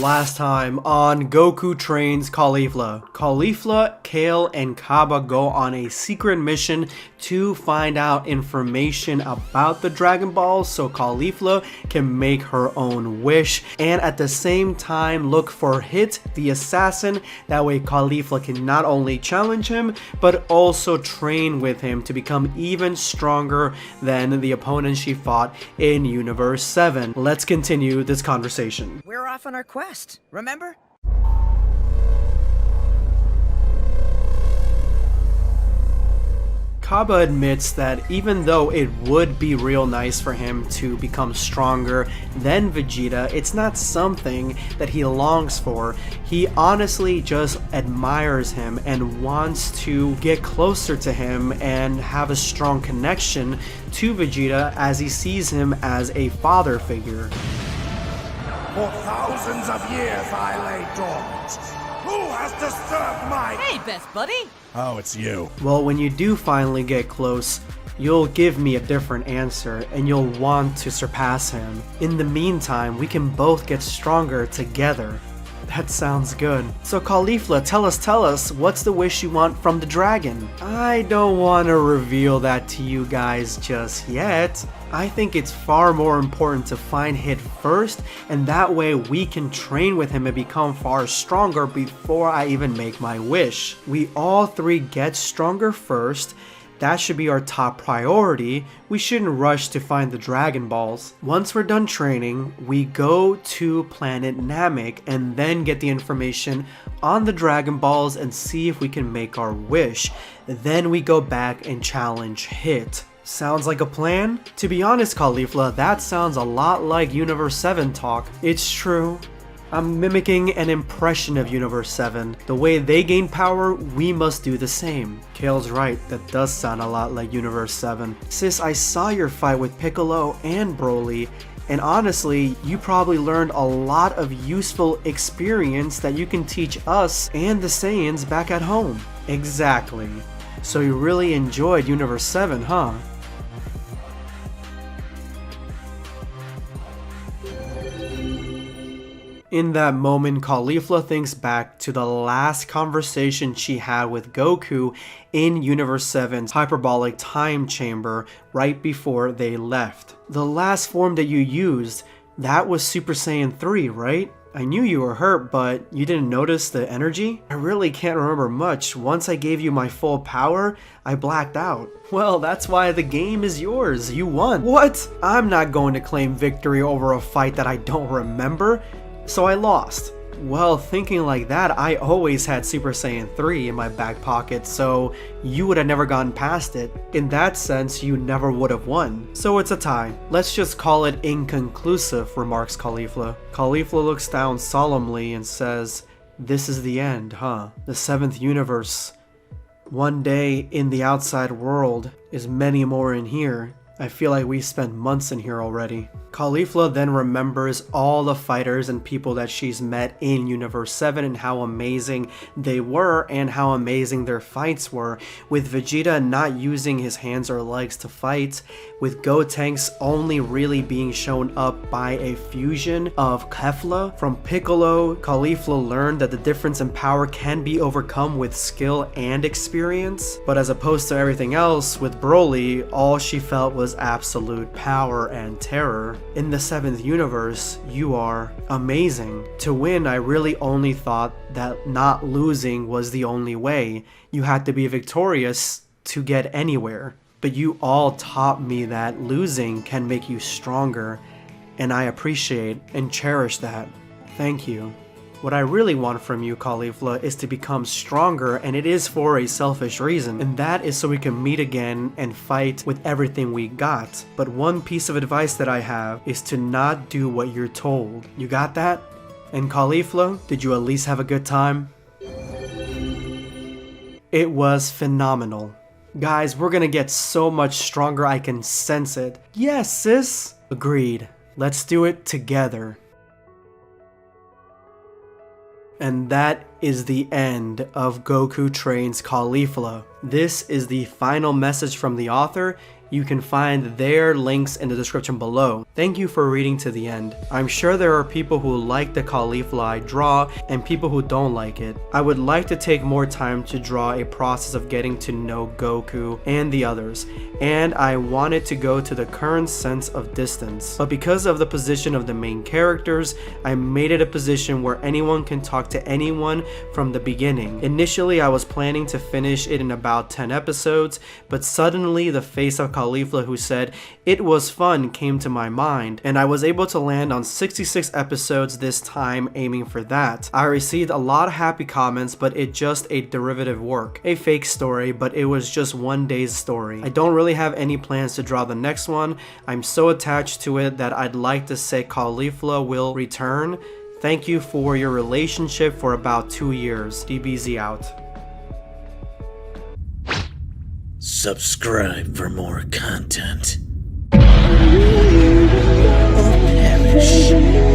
Last time on Goku Trains Caulifla. Caulifla, Kale, and Cabba go on a secret mission to find out information about the Dragon Balls so Caulifla can make her own wish, and at the same time look for Hit the assassin. That way Caulifla can not only challenge him but also train with him to become even stronger than the opponent she fought in Universe 7. Let's continue this conversation. We're off on our quest, remember? Cabba admits that even though it would be real nice for him to become stronger than Vegeta, it's not something that he longs for. He honestly just admires him and wants to get closer to him and have a strong connection to Vegeta as he sees him as a father figure. For thousands of years I lay dormant. Who has disturbed my... Hey, best buddy! Oh, it's you. Well, when you do finally get close, you'll give me a different answer and you'll want to surpass him. In the meantime, we can both get stronger together. That sounds good. So Caulifla, tell us, what's the wish you want from the dragon? I don't want to reveal that to you guys just yet. I think it's far more important to find Hit first, and that way we can train with him and become far stronger before I even make my wish. We all three get stronger first. That should be our top priority. We shouldn't rush to find the Dragon Balls. Once we're done training, we go to planet Namek and then get the information on the Dragon Balls and see if we can make our wish. Then we go back and challenge Hit. Sounds like a plan? To be honest, Caulifla, that sounds a lot like Universe 7 talk. It's true. I'm mimicking an impression of Universe 7. The way they gain power, we must do the same. Kale's right, that does sound a lot like Universe 7. Sis, I saw your fight with Piccolo and Broly, and honestly, you probably learned a lot of useful experience that you can teach us and the Saiyans back at home. Exactly. So you really enjoyed Universe 7, huh? In that moment, Caulifla thinks back to the last conversation she had with Goku in Universe 7's hyperbolic time chamber right before they left. The last form that you used, that was Super Saiyan 3, right? I knew you were hurt, but you didn't notice the energy? I really can't remember much. Once I gave you my full power, I blacked out. Well, that's why the game is yours. You won. What? I'm not going to claim victory over a fight that I don't remember. So I lost. Well, thinking like that, I always had Super Saiyan 3 in my back pocket, so you would have never gotten past it. In that sense, you never would have won. So it's a tie. Let's just call it inconclusive, remarks Caulifla. Caulifla looks down solemnly and says, "This is the end, huh? The 7th universe. One day in the outside world is many more in here. I feel like we spent months in here already." Caulifla then remembers all the fighters and people that she's met in Universe 7 and how amazing they were and how amazing their fights were, with Vegeta not using his hands or legs to fight, with Gotenks only really being shown up by a fusion of Kefla. From Piccolo, Caulifla learned that the difference in power can be overcome with skill and experience, but as opposed to everything else, with Broly, all she felt was absolute power and terror. In the 7th universe, you are amazing. To win, I really only thought that not losing was the only way. You had to be victorious to get anywhere. But you all taught me that losing can make you stronger, and I appreciate and cherish that. Thank you. What I really want from you, Caulifla, is to become stronger, and it is for a selfish reason, and that is so we can meet again and fight with everything we got. But one piece of advice that I have is to not do what you're told. You got that? And Caulifla, did you at least have a good time? It was phenomenal. Guys, we're gonna get so much stronger, I can sense it. Yes, sis! Agreed. Let's do it together. And that is the end of Goku Trains Caulifla. This is the final message from the author You can find their links in the description below. Thank you for reading to the end. I'm sure there are people who like the Caulifla I draw and people who don't like it. I would like to take more time to draw a process of getting to know Goku and the others, and I wanted to go to the current sense of distance. But because of the position of the main characters, I made it a position where anyone can talk to anyone from the beginning. Initially, I was planning to finish it in about 10 episodes, but suddenly the face of Caulifla who said it was fun came to my mind, and I was able to land on 66 episodes this time, aiming for that. I received a lot of happy comments, but it's just a derivative work, a fake story, but it was just one day's story. I don't really have any plans to draw the next one. I'm so attached to it that I'd like to say Caulifla will return. Thank you for your relationship for about 2 years. DBZ out. Subscribe for more content. Or perish.